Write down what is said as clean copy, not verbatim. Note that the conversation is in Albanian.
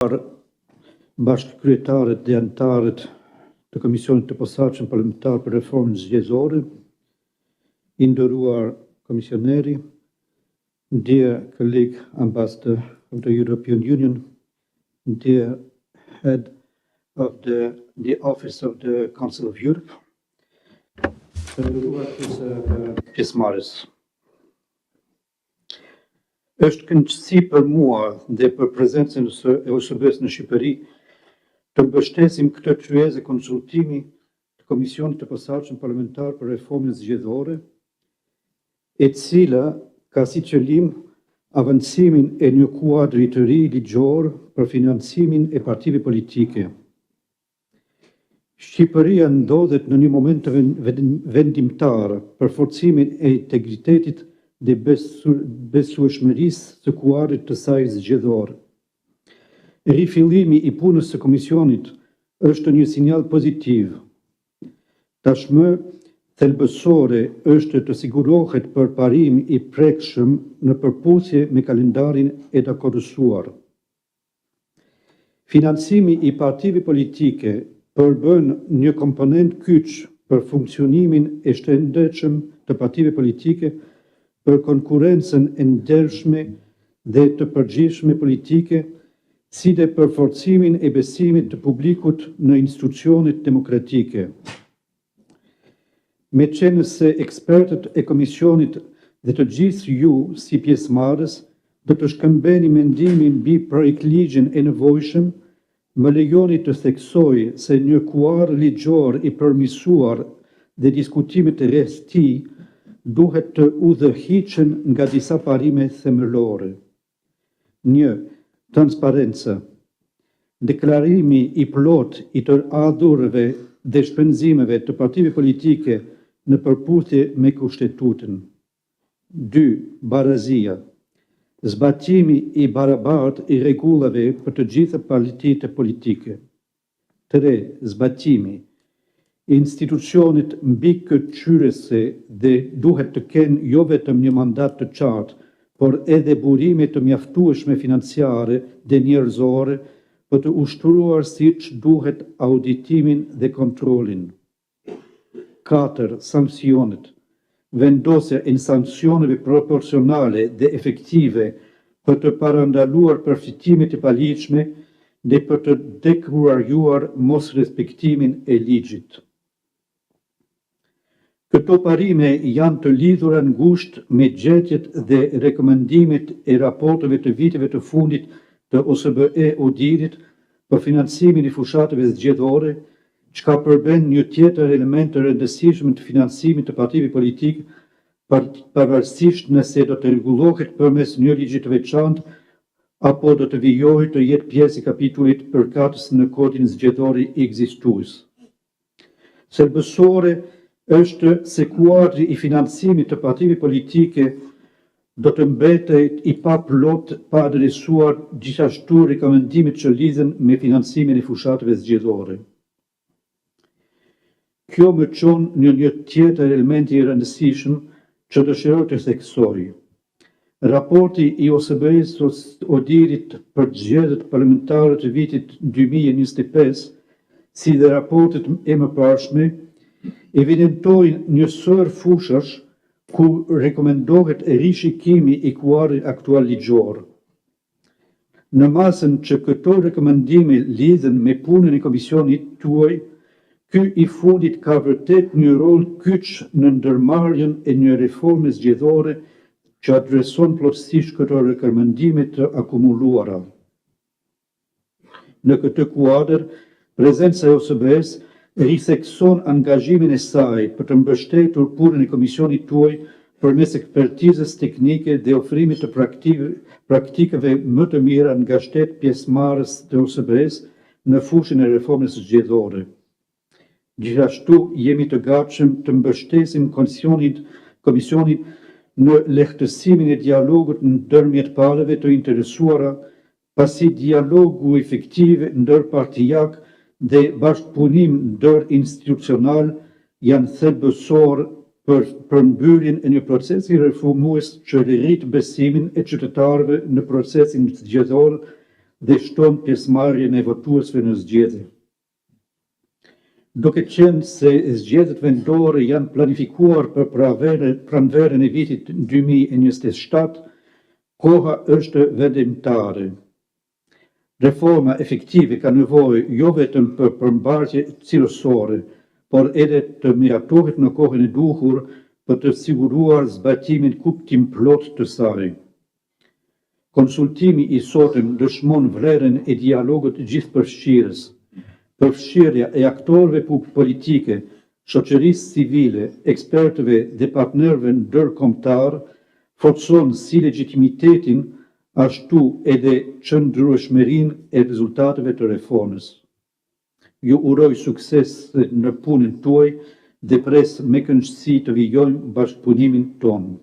Bashkëkryetarët dhe anëtarët të Komisionit të Posaçëm Parlamentar për Reformën Zgjedhore, i nderuar komisioneri, dear colleague ambassador of the European Union, dear head of the Office of the Council of Europe, të nderuar pjesëmarrës. Është kënaqësi për mua dhe për prezencën e OSBE-s në Shqipëri të mbështesim këtë kryezë konsultimi të Komisionit të Posaçëm Parlamentar për Reformën Zgjedhore, e cila ka si qëllim avancimin e një kuadri të ri ligjor për financimin e partive politike. Shqipëria ndodhet në një moment të vendimtar për forcimin e integritetit dhe besueshmërisë së kuadrit të saj zgjedhor. Rifillimi i punës së Komisionit është një sinjal pozitiv. Tashmë, thelbësore është të sigurohet përparim i prekshëm në përputhje me kalendarin e dakordësuar. Financimi i partive politike përbën një komponent kyç për funksionimin e shëndetshëm të partive politike, për konkurrencën e ndershme dhe të përgjithshme politike, si dhe për forcimin e besimit të publikut në institucionet demokratike. Me qenë se ekspertët e Komisionit dhe të gjithë ju si pjesëmarrës do të shkëmbeni mendimin mbi projektligjin e nevojshëm, më lejoni të theksoj se një kuadër ligjor i përmirësuar dhe diskutimet e rreth tij duhet të udhëhiqen nga disa parime themelore. 1. Transparenca. Deklarimi i plot i të ardhurëve dhe shpenzimeve të partive politike në përputhje me Kushtetutën. 2. Barazia. Zbatimi i barabartë i rregullave për të gjitha partitë politike. 3. Zbatimi. Institucionet mbikëqyrëse dhe duhet të kenë jo vetëm një mandat të qartë, por edhe burime të mjaftueshme financiare dhe njerëzore për të ushtruar siç duhet auditimin dhe kontrollin. 4. Sanksionet. Vendosja e sanksioneve proporcionale dhe efektive për të parandaluar përfitimet e paligjshme dhe për të dekurajuar mos respektimin e ligjit. Këto parime janë të lidhura ngushtë me gjetjet dhe rekomendimet e raporteve të viteve të fundit të OSBE ODIHR-it për financimin e fushatave zgjedhore, çka përbën një tjetër element të rëndësishëm të financimit të partive politike, pavarësisht nëse do të rregullohet përmes një ligji të veçantë apo do të vijohet të jetë pjesë e kapitullit përkatës në kodin zgjedhor ekzistues. Thelbësore është se kuadri i financimit të partive politike do të mbetet i paplot pa adresuar gjithashtu rekomendimet që lidhen me financimin e fushatave zgjedhore. Kjo më çon në një tjetër element i rëndësishëm që dëshiroj të theksoj. Raporti i OSBE-s ODIHR-it për zgjedhjet parlamentare të vitit 2025, si dhe raportet e mëparshme, evidentojnë një sër fushash ku rekomendohet rishikimi i kuadrit aktual ligjor. Në masën që këto rekomendime lidhen me punën e Komisionit tuaj, ky i fundit ka vërtet një rol kyç në ndërmarrjen e një reforme zgjedhore që adreson plotësisht këto rekomendime të akumuluara. Në këtë kuadër, prezenca e OSBE-s rithekson angazhimin e saj për të mbështetur punën e Komisionit tuaj përmes ekspertizës teknike dhe ofrimit të praktikave më të mira nga shtetë pjesëmarrës të OSBE-s në fushën e reformës zgjedhore. Gjithashtu jemi të gatshëm të mbështesim Komisionin në lehtësimin e dialogut ndërmjet palëve të interesuara, pasi dialogu efektiv ndërpartijak dhe bashkëpunim ndërinstitucional janë thelbësor për përmbyrjen e një procesi reformues që rrit besimin e qytetarëve në procesin zgjedhor dhe shton pjesëmarrjen e votuesve në zgjedhje. Duke qenë se zgjedhjet vendore janë planifikuar për pranverën e vitit 2027, koha është vendimtare. Reforma efektive ka nevojë jo vetëm për përmbajtje cilësore, por edhe të miratohet në kohën e duhur për të siguruar zbatimin kuptim plot të saj. Konsultimi i sotëm dëshmon vlerën e dialogut gjithëpërfshirës. Përfshirja e aktorëve politike, shoqërisë civile, ekspertëve dhe partnerëve ndërkombëtar forcon si legitimitetin ashtu edhe qëndrueshmërinë e rezultateve të reformës. Ju uroj sukses në punën tuaj dhe pres me kënaqësi të vijojmë bashkëpunimin tonë.